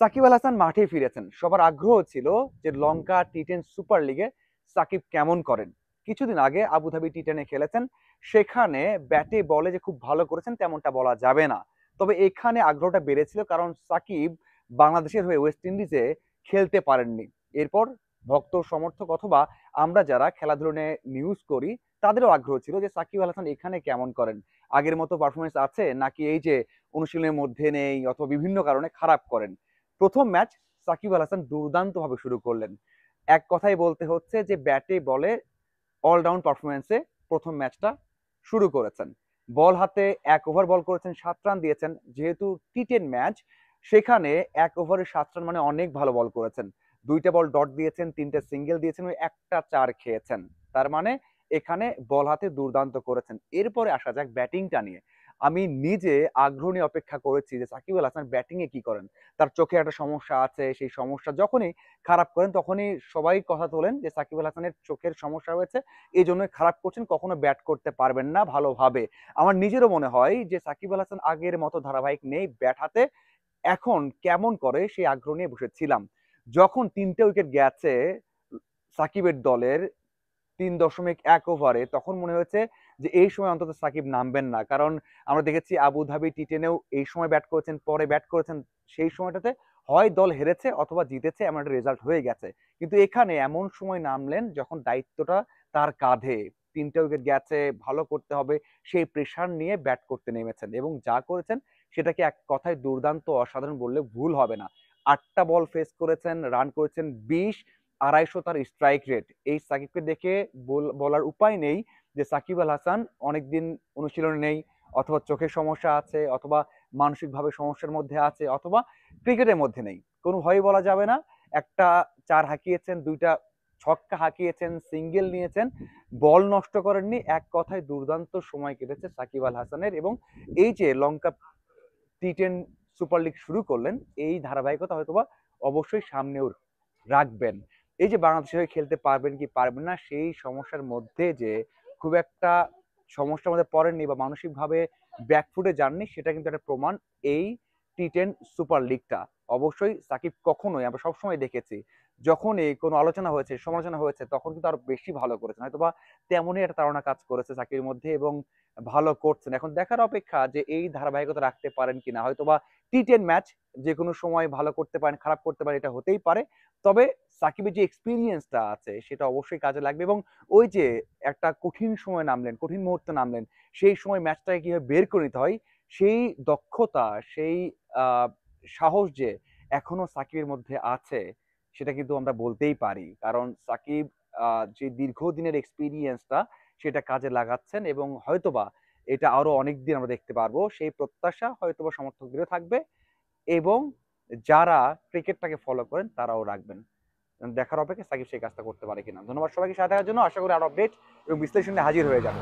সাকিব আল হাসান মাঠে ফিরেছেন। সবার আগ্রহ ছিল যে লঙ্কা টি10 সুপার লিগে সাকিব কেমন করেন। কিছুদিন আগে আবুধাবি টি10 খেলেছেন, সেখানে ব্যাটে বলে যে খুব ভালো করেছেন তেমনটা বলা যাবে না। তবে এখানে আগ্রহটা বেড়েছিল কারণ সাকিব বাংলাদেশের হয়ে ওয়েস্ট ইন্ডিজে খেলতে পারেননি। এরপর ভক্ত সমর্থক অথবা আমরা যারা খেলাধুলো নিয়ে নিউজ করি তাদেরও আগ্রহ ছিল যে সাকিব আল হাসান এখানে কেমন করেন, আগের মতো পারফরমেন্স আছে নাকি এই যে অনুশীলনের মধ্যে নেই অথবা বিভিন্ন কারণে খারাপ করেন। প্রথম ম্যাচ সাকিব আল হাসান দুর্দান্তভাবে শুরু করলেন। এক কথাই বলতে হচ্ছে যে ব্যাটে বলে অলরাউন্ড পারফরমেন্সে প্রথম ম্যাচটা শুরু করেছেন। বল হাতে 1 ওভার বল করেছেন, 7 রান দিয়েছেন। যেহেতু টি10 ম্যাচ, সেখানে 1 ওভারে 7 রান মানে অনেক ভালো বল করেছেন। 2টা বল ডট দিয়েছেন, 3টে সিঙ্গেল দিয়েছেন, ওই একটা 4 খেয়েছেন। তার মানে এখানে বল হাতে দুর্দান্ত করেছেন। এরপরে আসা যাক ব্যাটিংটা নিয়ে। আমি নিজে আগ্রহ নিয়ে অপেক্ষা করেছি যে সাকিব আল হাসান ব্যাটিং এ কি করেন। তার চোখে একটা সমস্যা আছে, সেই সমস্যা যখনই খারাপ করেন তখনই সবাই কথা তোলেন যে সাকিব আল হাসানের চোখের সমস্যা হয়েছে, এই জন্যই খারাপ করছেন, কখনো ব্যাট করতে পারবেন না ভালোভাবে। আমার নিজেরও মনে হয় যে সাকিব আল হাসান আগের মতো ধারাবাহিক নেই ব্যাট হাতে। এখন কেমন করে সেই আগ্রহ নিয়ে বসেছিলাম। যখন 3টে উইকেট গেছে সাকিবের দলের 3.1 ওভারে, তখন মনে হয়েছে যে এই সময় অন্তত সাকিব নামবেন না। কারণ আমরা দেখেছি আবুধাবি টি10-এও এই সময় ব্যাট করেছেন, পরে ব্যাট করেছেন। সেই সময়টাতে হয় দল হেরেছে অথবা জিতেছে, এমন একটা রেজাল্ট হয়ে গেছে। কিন্তু এখানে এমন সময় নামলেন যখন দায়িত্বটা তার কাঁধে। 3টে উইকেট গেছে, ভালো করতে হবে, সেই প্রেশার নিয়ে ব্যাট করতে নেমেছেন এবং যা করেছেন সেটাকে এক কথায় দুর্দান্ত অসাধারণ বললে ভুল হবে না। 8টা বল ফেস করেছেন, রান করেছেন 20, 250 তার স্ট্রাইক রেট। এই সাকিবকে দেখে বলার উপায় নেই যে সাকিব আল হাসান অনেকদিন অনুশীলনে নেই, অথবা চোখের সমস্যা আছে, অথবা মানসিকভাবে সমস্যার মধ্যে আছে, অথবা ক্রিকেটের মধ্যে নেই। কোনোভাবেই বলা যাবে না। একটা 4 হাঁকিয়েছেন, 2টা ছক্কা হাঁকিয়েছেন, সিঙ্গেল নিয়েছেন, বল নষ্ট করেননি। এক কথায় দুর্দান্ত সময় কেটেছে সাকিব আল হাসানের। এবং এই যে লঙ্কা টি10 সুপার লিগ শুরু করলেন, এই ধারাবাহিকতা হয়তোবা অবশ্যই সামনেও রাখবেন। এই যে বাংলাদেশে হয়ে খেলতে পারবেন কি পারবেন না সেই সমস্যার মধ্যে যে খুব একটা সমস্যার মধ্যে পড়েননি বা মানসিকভাবে ব্যাকফুটে যাননি, সেটা কিন্তু একটা প্রমাণ এই টি10 সুপার লিগটা। অবশ্যই সাকিব কখনোই, আমরা সবসময় দেখেছি, যখনই কোনো আলোচনা হয়েছে, সমালোচনা হয়েছে, তখন কিন্তু আরো বেশি ভালো করেছেন। হয়তোবা তেমনই একটা তাড়না কাজ করেছে সাকিবের মধ্যে এবং ভালো করছেন। এখন দেখার অপেক্ষা যে এই ধারাবাহিকতা রাখতে পারেন কিনা। হয়তোবা টি10 ম্যাচ যে কোনো সময় ভালো করতে পারেন, খারাপ করতে পারেন, এটা হতেই পারে। তবে সাকিবের যে এক্সপিরিয়েন্সটা আছে সেটা অবশ্যই কাজে লাগবে। এবং ওই যে একটা কঠিন সময় নামলেন, কঠিন মুহূর্তে নামলেন, সেই সময় ম্যাচটাকে কিভাবে বের করে নিতে হয়, সেই দক্ষতা, সেই সাহস যে এখনো সাকিবের মধ্যে আছে, সেটা কিন্তু আমরা বলতেই পারি। কারণ সাকিব যে দীর্ঘদিনের এক্সপিরিয়েন্সটা সেটা কাজে লাগাচ্ছেন এবং হয়তোবা এটা আরো অনেকদিন আমরা দেখতে পারবো। সেই প্রত্যাশা হয়তোবা সমর্থকদেরও থাকবে এবং যারা ক্রিকেটটাকে ফলো করেন তারাও রাখবেন। দেখার অপেক্ষা সাকিব সেই কাজটা করতে পারে কিনা। ধন্যবাদ সবাইকে সাথে থাকার জন্য। আশা করি আরো আপডেট এবং বিশ্লেষণে হাজির হয়ে যাবো।